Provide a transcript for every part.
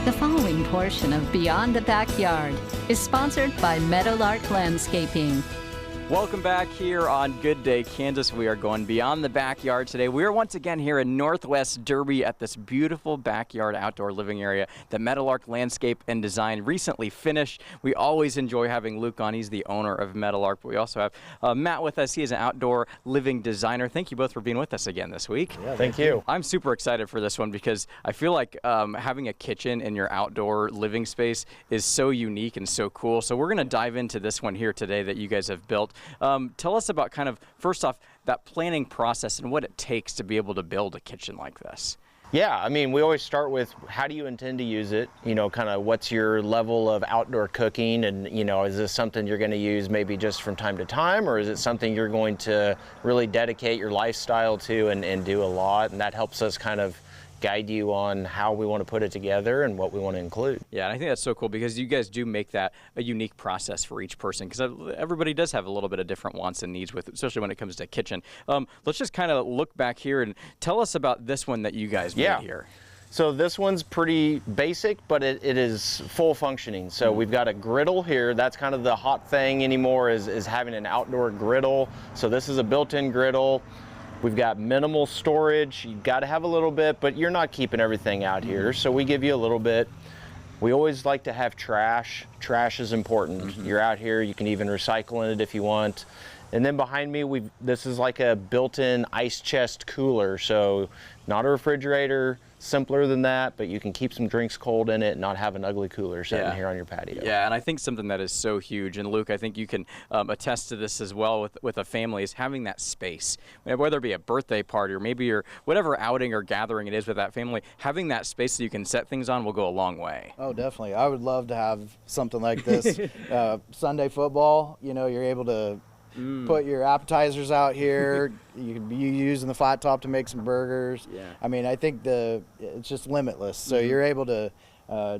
The following portion of Beyond the Backyard is sponsored by Meadowlark Landscaping. Welcome back here on Good Day, Kansas. We are going beyond the backyard today. We are once again here in Northwest Derby at this beautiful backyard outdoor living area that Meadowlark Landscape and Design recently finished. We always enjoy having Luke on. He's the owner of Meadowlark, but we also have Matt with us. He is an outdoor living designer. Thank you both for being with us again this week. Yeah, thank you. I'm super excited for this one because I feel like having a kitchen in your outdoor living space is so unique and so cool. So we're going to dive into this one here today that you guys have built. Tell us about kind of, first off, that planning process and what it takes to be able to build a kitchen like this. Yeah, I mean, we always start with how do you intend to use it? You know, kind of what's your level of outdoor cooking, and, you know, is this something you're going to use maybe just from time to time, or is it something you're going to really dedicate your lifestyle to and do a lot? And that helps us kind of guide you on how we want to put it together and what we want to include. Yeah, and I think that's so cool because you guys do make that a unique process for each person, because everybody does have a little bit of different wants and needs with, especially when it comes to kitchen. Let's just kind of look back here and tell us about this one that you guys made here. So this one's pretty basic, but it is full functioning. So we've got a griddle here. That's kind of the hot thing anymore is having an outdoor griddle. So this is a built-in griddle. We've got minimal storage. You've got to have a little bit, but you're not keeping everything out here. So we give you a little bit. We always like to have trash. Trash is important. You're out here, you can even recycle in it if you want. And then behind me, this is like a built-in ice chest cooler. So not a refrigerator, simpler than that, but you can keep some drinks cold in it and not have an ugly cooler sitting here on your patio. Yeah, and I think something that is so huge, and Luke, I think you can attest to this as well with a family, is having that space. Whether it be a birthday party or maybe your whatever outing or gathering it is with that family, having that space that you can set things on will go a long way. Oh, definitely. I would love to have something like this. Sunday football, you know, you're able to put your appetizers out here. You could be using the flat top to make some burgers. Yeah. I mean, I think it's just limitless. So you're able to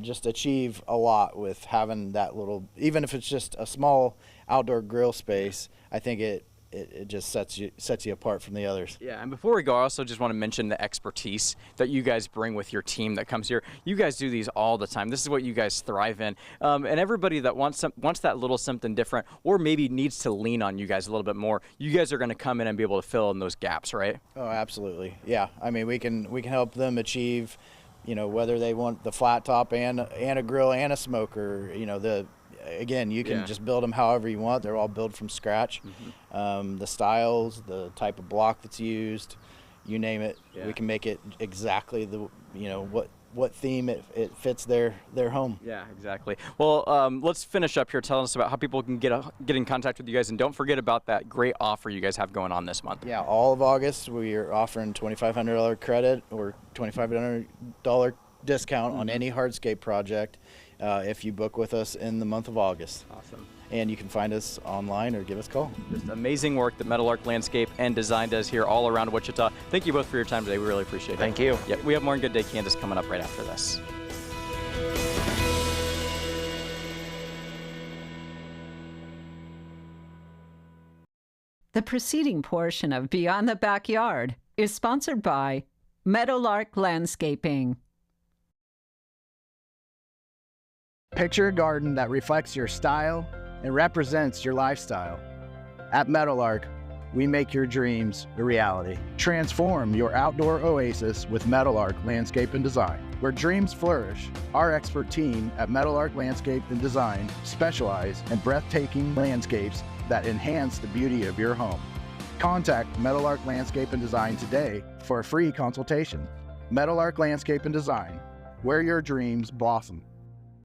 just achieve a lot with having that little, even if it's just a small outdoor grill space. I think it just sets you apart from the others. Yeah, and before we go, I also just want to mention the expertise that you guys bring with your team that comes here. You guys do these all the time. This is what you guys thrive in. And everybody that wants that little something different, or maybe needs to lean on you guys a little bit more, you guys are going to come in and be able to fill in those gaps, right? Oh, absolutely. Yeah, I mean, we can help them achieve, you know, whether they want the flat top and a grill and a smoker, you know, again, you can just build them however you want. They're all built from scratch. The styles, the type of block that's used, you name it, we can make it exactly what theme it fits their home. Yeah, exactly. Well, let's finish up here telling us about how people can get in contact with you guys, and don't forget about that great offer you guys have going on this month. Yeah, all of August we are offering $2,500 credit or $2,500 discount on any hardscape project if you book with us in the month of August. Awesome. And you can find us online or give us a call. Just amazing work that Meadowlark Landscape and Design does here all around Wichita. Thank you both for your time today. We really appreciate it. Thank you. Yeah, we have more in Good Day, Kansas coming up right after this. The preceding portion of Beyond the Backyard is sponsored by Meadowlark Landscaping. Picture a garden that reflects your style and represents your lifestyle. At Meadowlark, we make your dreams a reality. Transform your outdoor oasis with Meadowlark Landscape and Design, where dreams flourish. Our expert team at Meadowlark Landscape and Design specialize in breathtaking landscapes that enhance the beauty of your home. Contact Meadowlark Landscape and Design today for a free consultation. Meadowlark Landscape and Design, where your dreams blossom.